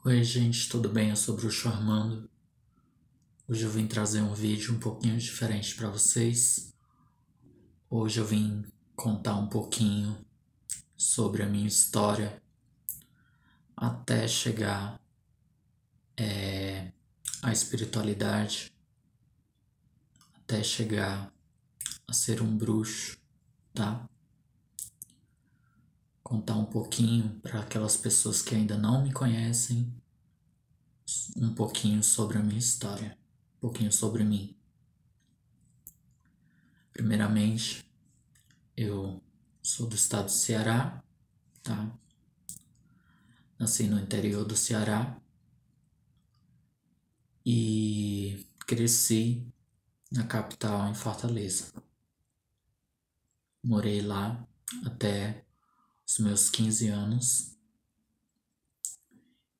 Oi gente, tudo bem? Eu sou o Bruxo Armando. Hoje eu vim trazer um vídeo um pouquinho diferente para vocês. Hoje eu vim contar um pouquinho sobre a minha história até chegar à espiritualidade, até chegar a ser um bruxo, tá? Contar um pouquinho para aquelas pessoas que ainda não me conhecem, um pouquinho sobre a minha história, um pouquinho sobre mim. Primeiramente, eu sou do estado do Ceará, tá? Nasci no interior do Ceará e cresci na capital, em Fortaleza. Morei lá até os meus 15 anos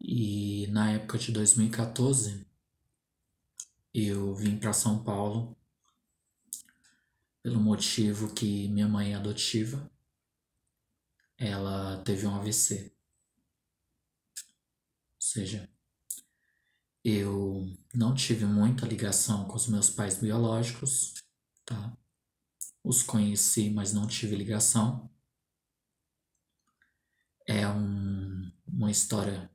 e na época de 2014 eu vim para São Paulo pelo motivo que minha mãe é adotiva, ela teve um AVC. Ou seja, eu não tive muita ligação com os meus pais biológicos, tá? Os conheci, mas não tive ligação. É uma história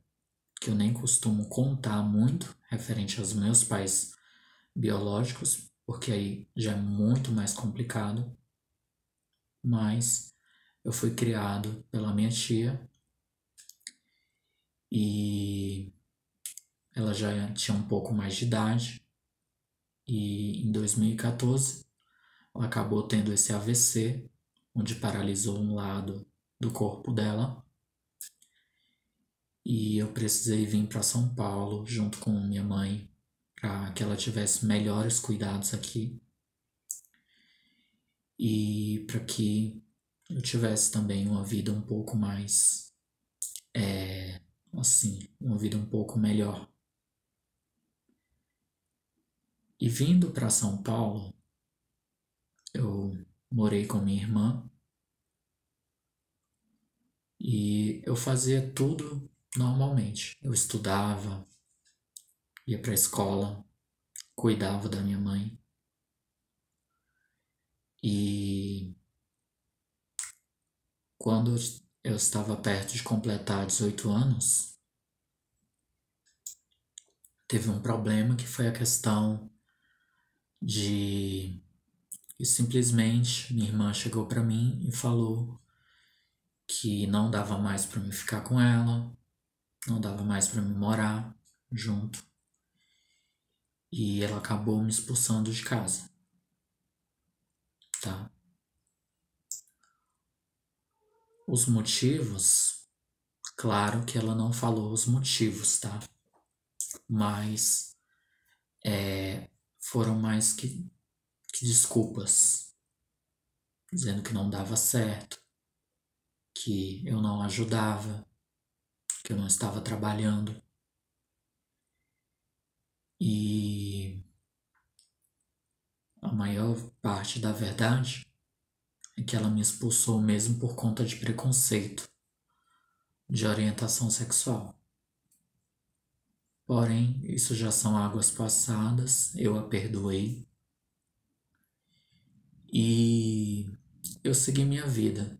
que eu nem costumo contar muito referente aos meus pais biológicos, porque aí já é muito mais complicado. Mas eu fui criado pela minha tia e ela já tinha um pouco mais de idade. E em 2014 ela acabou tendo esse AVC, onde paralisou um lado do corpo dela. E eu precisei vir para São Paulo junto com minha mãe para que ela tivesse melhores cuidados aqui e para que eu tivesse também uma vida um pouco mais, uma vida um pouco melhor. E vindo para São Paulo, eu morei com minha irmã e eu fazia tudo normalmente. Eu estudava, ia para a escola, cuidava da minha mãe. E quando eu estava perto de completar 18 anos, teve um problema que foi a questão de que simplesmente minha irmã chegou para mim e falou que não dava mais para mim ficar com ela, não dava mais para mim morar junto. E ela acabou me expulsando de casa, tá? Os motivos, claro que ela não falou os motivos, tá? Mas foram mais que desculpas, dizendo que não dava certo, que eu não ajudava, que eu não estava trabalhando. E a maior parte da verdade é que ela me expulsou mesmo por conta de preconceito, de orientação sexual. Porém, isso já são águas passadas, eu a perdoei e eu segui minha vida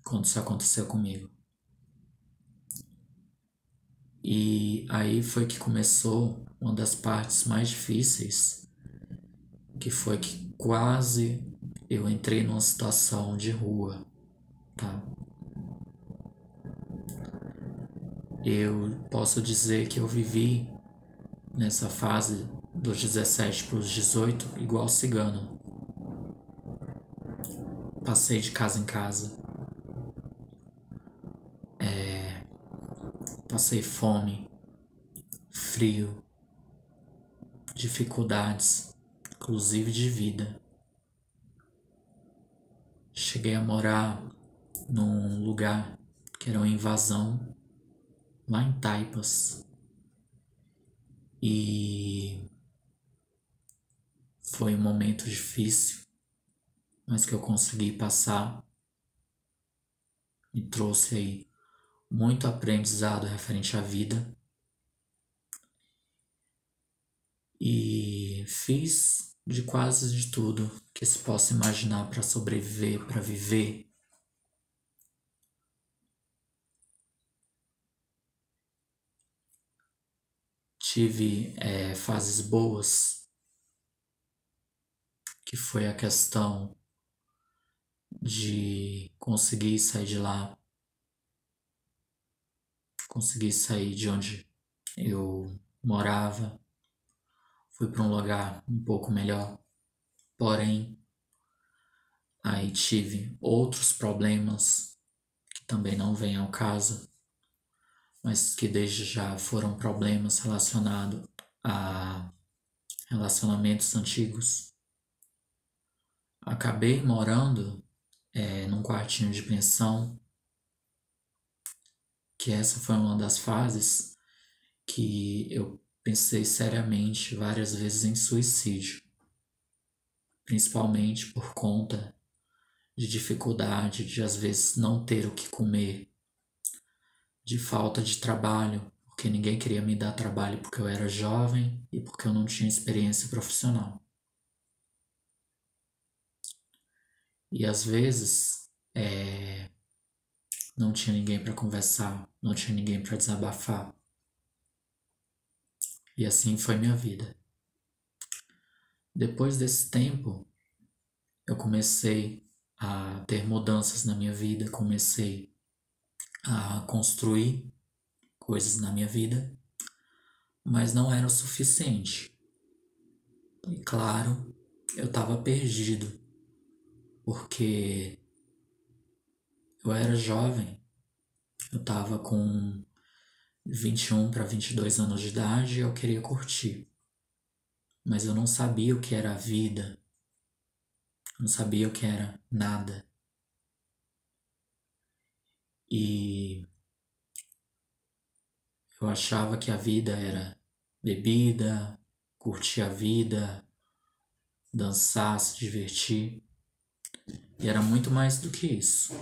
quando isso aconteceu comigo. E aí foi que começou uma das partes mais difíceis, que foi que quase eu entrei numa situação de rua, tá? Eu posso dizer que eu vivi nessa fase dos 17 para os 18 igual cigano. Passei de casa em casa. Passei fome, frio, dificuldades, inclusive de vida. Cheguei a morar num lugar que era uma invasão, lá em Taipas. E foi um momento difícil, mas que eu consegui passar. Me trouxe aí muito aprendizado referente à vida. e fiz de quase de tudo que se possa imaginar para sobreviver, para viver. Tive fases boas, que foi a questão de conseguir sair de lá, conseguir sair de onde eu morava, fui para um lugar um pouco melhor, porém aí tive outros problemas que também não vêm ao caso, mas que desde já foram problemas relacionados a relacionamentos antigos. Acabei morando num quartinho de pensão, que essa foi uma das fases que eu pensei seriamente várias vezes em suicídio, principalmente por conta de dificuldade de às vezes não ter o que comer, de falta de trabalho, porque ninguém queria me dar trabalho porque eu era jovem e porque eu não tinha experiência profissional. E às vezes não tinha ninguém para conversar, não tinha ninguém para desabafar. E assim foi minha vida. Depois desse tempo, eu comecei a ter mudanças na minha vida, comecei a construir coisas na minha vida, mas não era o suficiente. E claro, eu estava perdido, porque eu era jovem, eu estava com 21 para 22 anos de idade e eu queria curtir. Mas eu não sabia o que era a vida, não sabia o que era nada. E eu achava que a vida era bebida, curtir a vida, dançar, se divertir. E era muito mais do que isso.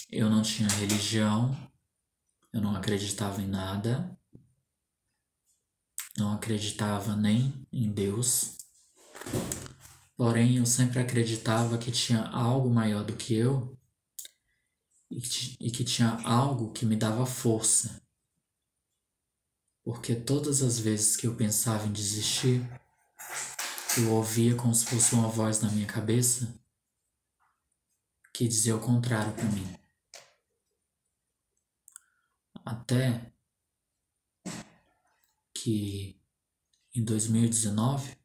Eu não tinha religião, eu não acreditava em nada, não acreditava nem em Deus. Porém, eu sempre acreditava que tinha algo maior do que eu e que tinha algo que me dava força. Porque todas as vezes que eu pensava em desistir, eu ouvia como se fosse uma voz na minha cabeça que dizia o contrário para mim. Até que em 2019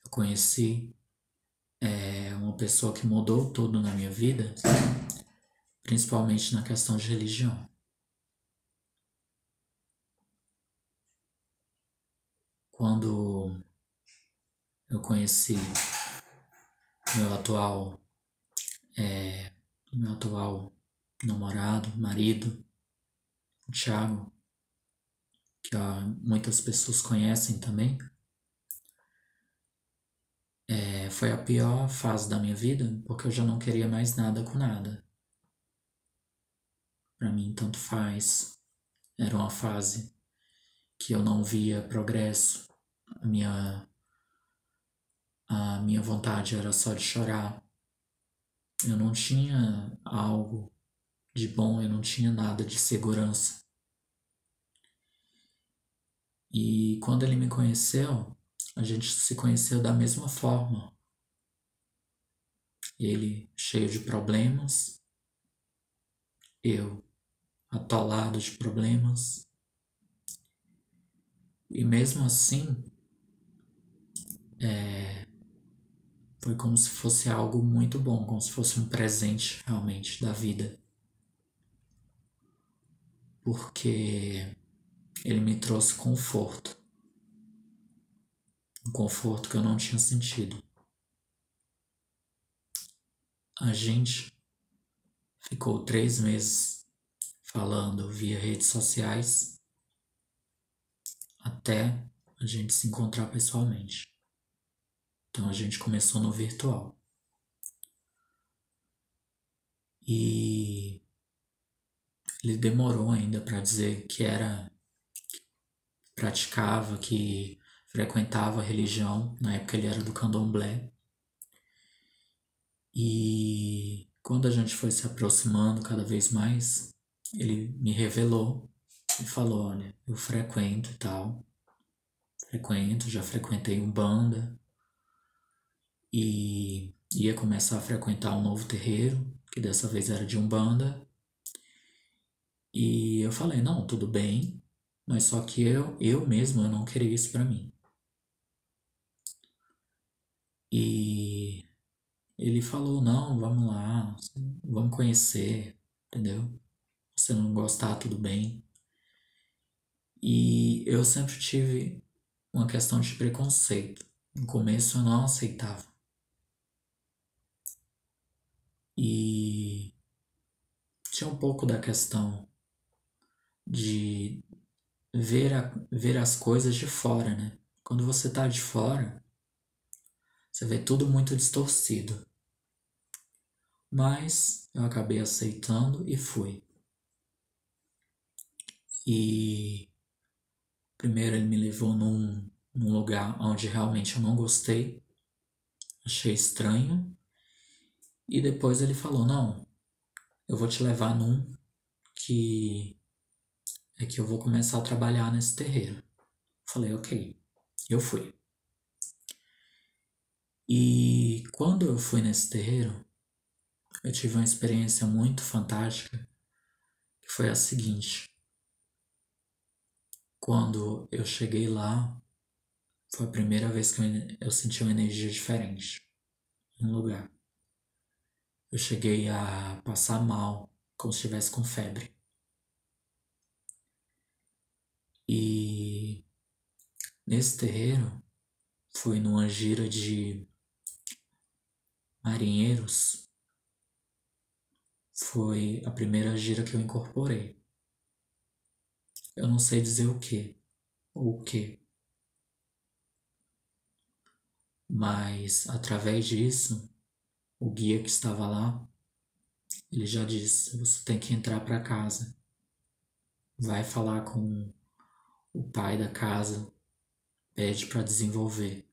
eu conheci uma pessoa que mudou tudo na minha vida, principalmente na questão de religião. Quando eu conheci meu atual, meu atual namorado, marido, o Thiago, que muitas pessoas conhecem também, foi a pior fase da minha vida, porque eu já não queria mais nada com nada. Para mim, tanto faz. Era uma fase que eu não via progresso. A minha vontade era só de chorar. Eu não tinha algo de bom, eu não tinha nada de segurança. E quando ele me conheceu, a gente se conheceu da mesma forma. Ele cheio de problemas, eu atolado de problemas. E mesmo assim, foi como se fosse algo muito bom, como se fosse um presente realmente da vida. Porque ele me trouxe conforto. Um conforto que eu não tinha sentido. A gente ficou 3 meses falando via redes sociais até a gente se encontrar pessoalmente. Então a gente começou no virtual. E ele demorou ainda para dizer que era praticava, que frequentava a religião. Na época ele era do candomblé. E quando a gente foi se aproximando cada vez mais, ele me revelou e falou: olha, eu frequento e tal. Frequento, já frequentei Umbanda e ia começar a frequentar um novo terreiro, que dessa vez era de Umbanda. E eu falei: não, tudo bem, mas só que eu mesmo eu não queria isso pra mim. E ele falou: não, vamos lá, vamos conhecer, entendeu? Se não gostar, tudo bem. E eu sempre tive uma questão de preconceito. No começo eu não aceitava. E tinha um pouco da questão de ver as coisas de fora, né? Quando você tá de fora, você vê tudo muito distorcido. Mas eu acabei aceitando e fui. E primeiro ele me levou num lugar onde realmente eu não gostei, achei estranho. E depois ele falou: não, eu vou te levar num que que eu vou começar a trabalhar nesse terreiro. Falei: ok, eu fui. E quando eu fui nesse terreiro, eu tive uma experiência muito fantástica, que foi a seguinte. Quando eu cheguei lá, foi a primeira vez que eu senti uma energia diferente no lugar. Eu cheguei a passar mal, como se estivesse com febre. E nesse terreiro, fui numa gira de marinheiros. Foi a primeira gira que eu incorporei. Eu não sei dizer o que ou o que, mas através disso, o guia que estava lá, ele já disse: você tem que entrar para casa. Vai falar com o pai da casa, pede para desenvolver.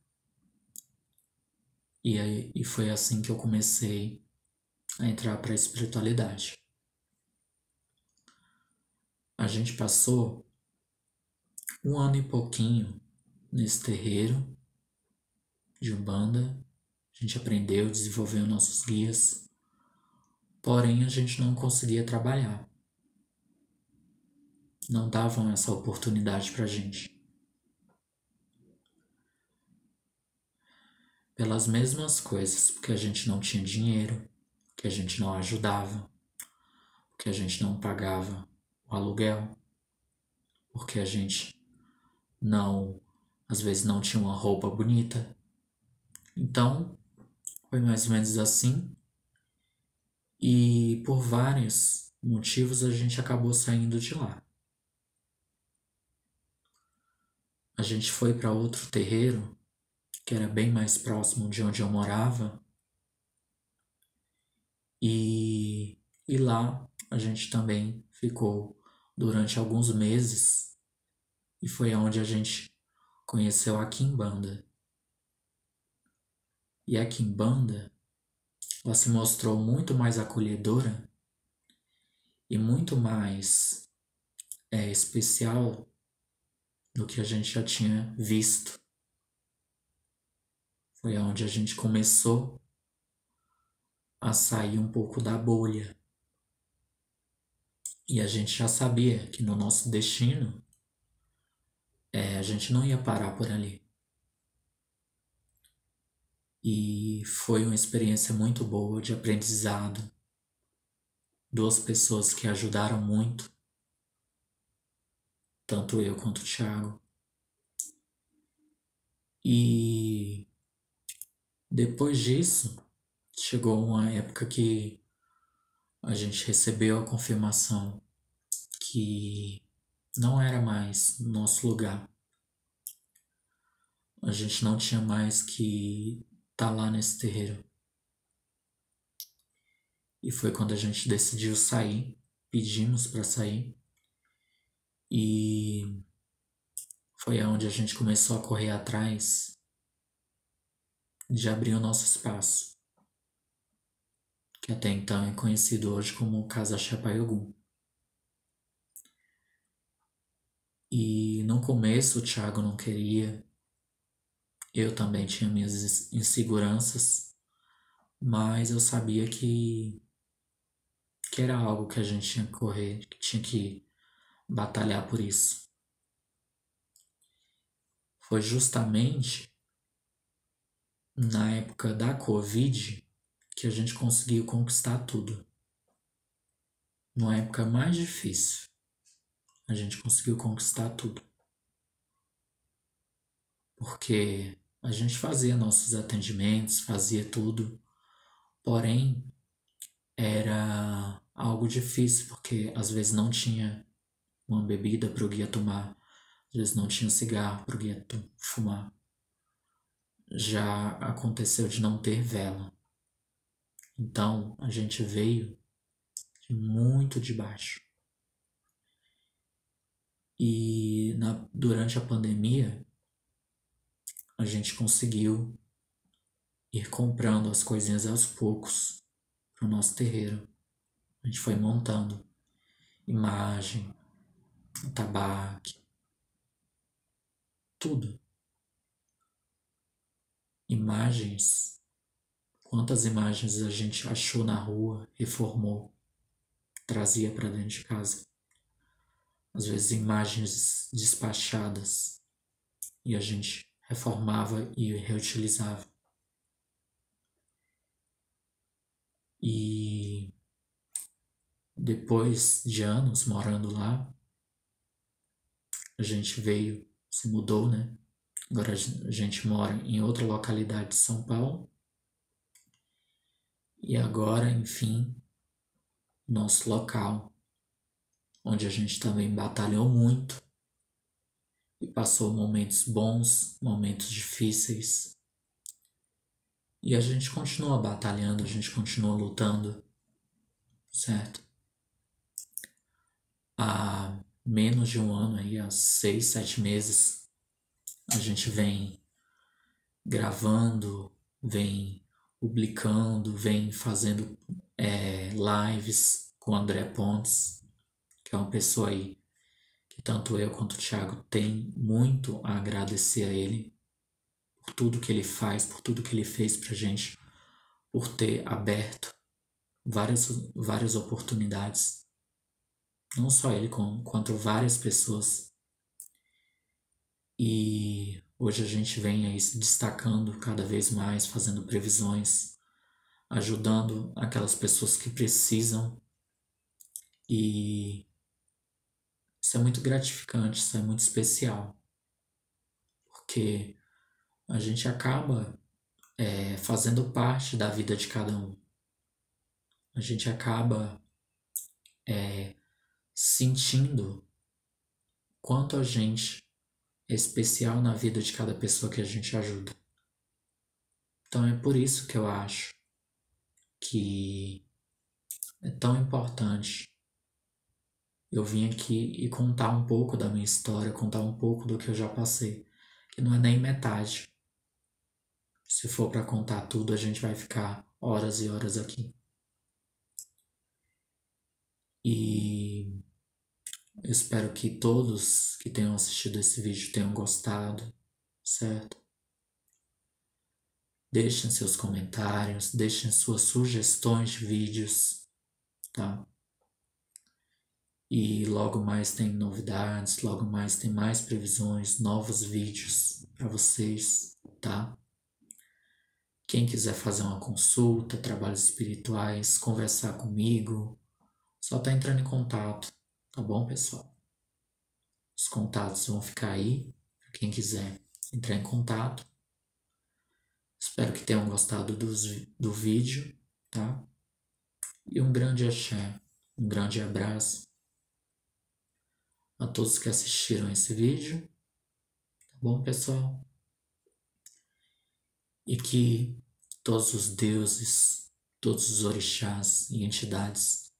E foi assim que eu comecei a entrar para a espiritualidade. A gente passou um ano e pouquinho nesse terreiro de Umbanda. A gente aprendeu, desenvolveu nossos guias, porém a gente não conseguia trabalhar. Não davam essa oportunidade pra gente. Pelas mesmas coisas, porque a gente não tinha dinheiro, que a gente não ajudava, porque a gente não pagava o aluguel, porque a gente não, às vezes não tinha uma roupa bonita. Então, foi mais ou menos assim. E por vários motivos a gente acabou saindo de lá. A gente foi para outro terreiro, que era bem mais próximo de onde eu morava. E lá a gente também ficou durante alguns meses. E foi onde a gente conheceu a Quimbanda. E a Quimbanda, ela se mostrou muito mais acolhedora e muito mais especial do que a gente já tinha visto. Foi onde a gente começou a sair um pouco da bolha. E a gente já sabia que no nosso destino a gente não ia parar por ali. E foi uma experiência muito boa de aprendizado. Duas pessoas que ajudaram muito, tanto eu quanto o Thiago. E depois disso, chegou uma época que a gente recebeu a confirmação que não era mais nosso lugar. A gente não tinha mais que estar lá nesse terreiro. E foi quando a gente decidiu sair, pedimos para sair. E foi onde a gente começou a correr atrás de abrir o nosso espaço, que até então é conhecido hoje como Casa Chapaiogum. E no começo o Thiago não queria, eu também tinha minhas inseguranças, mas eu sabia que era algo que a gente tinha que correr, que tinha que batalhar por isso. Foi justamente na época da Covid que a gente conseguiu conquistar tudo. Numa época mais difícil, a gente conseguiu conquistar tudo. Porque a gente fazia nossos atendimentos, fazia tudo, porém era algo difícil, porque às vezes não tinha uma bebida para o guia tomar, às vezes não tinha cigarro para o guia fumar. Já aconteceu de não ter vela. Então a gente veio de muito de baixo. E durante a pandemia, a gente conseguiu ir comprando as coisinhas aos poucos para o nosso terreiro. A gente foi montando imagem, tabaco, tudo. Imagens. Quantas imagens a gente achou na rua, reformou, trazia para dentro de casa. Às vezes imagens despachadas e a gente reformava e reutilizava. E depois de anos morando lá, a gente veio, se mudou, né? Agora a gente mora em outra localidade de São Paulo. E agora, enfim, nosso local, onde a gente também batalhou muito e passou momentos bons, momentos difíceis. E a gente continua batalhando, a gente continua lutando, certo? Há menos de um ano aí, há 6, 7 meses, a gente vem gravando, vem publicando, vem fazendo lives com o André Pontes, que é uma pessoa aí que tanto eu quanto o Thiago tem muito a agradecer a ele por tudo que ele faz, por tudo que ele fez pra gente, por ter aberto várias oportunidades, não só ele, quanto várias pessoas. E hoje a gente vem aí se destacando cada vez mais, fazendo previsões, ajudando aquelas pessoas que precisam. E isso é muito gratificante, isso é muito especial, porque a gente acaba fazendo parte da vida de cada um. A gente acaba sentindo quanto a gente é especial na vida de cada pessoa que a gente ajuda. Então é por isso que eu acho que é tão importante eu vim aqui e contar um pouco da minha história, contar um pouco do que eu já passei, que não é nem metade. Se for para contar tudo, a gente vai ficar horas e horas aqui. E eu espero que todos que tenham assistido esse vídeo tenham gostado, certo? Deixem seus comentários, deixem suas sugestões de vídeos, tá? E logo mais tem novidades, logo mais tem mais previsões, novos vídeos para vocês, tá? Quem quiser fazer uma consulta, trabalhos espirituais, conversar comigo, só tá entrando em contato, tá bom, pessoal? Os contatos vão ficar aí, para quem quiser entrar em contato. Espero que tenham gostado do vídeo, tá? E um grande axé, um grande abraço a todos que assistiram esse vídeo, tá bom, pessoal? E que todos os deuses, todos os orixás e entidades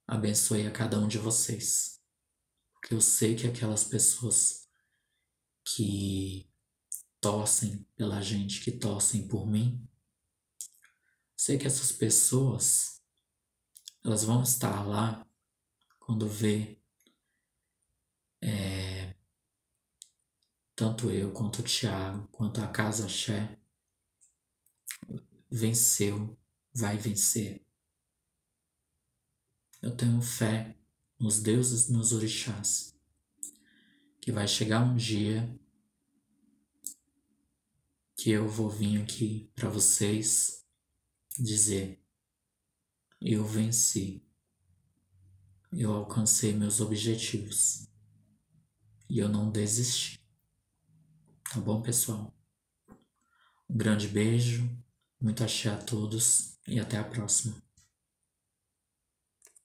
abençoem a cada um de vocês, porque eu sei que aquelas pessoas que torcem pela gente, que torcem por mim. Sei que essas pessoas, elas vão estar lá quando ver tanto eu, quanto o Thiago, quanto a Casa Axé venceu, vai vencer. Eu tenho fé nos deuses, nos orixás, que vai chegar um dia que eu vou vir aqui para vocês dizer: eu venci, eu alcancei meus objetivos e eu não desisti. Tá bom, pessoal? Um grande beijo, muito axé a todos e até a próxima.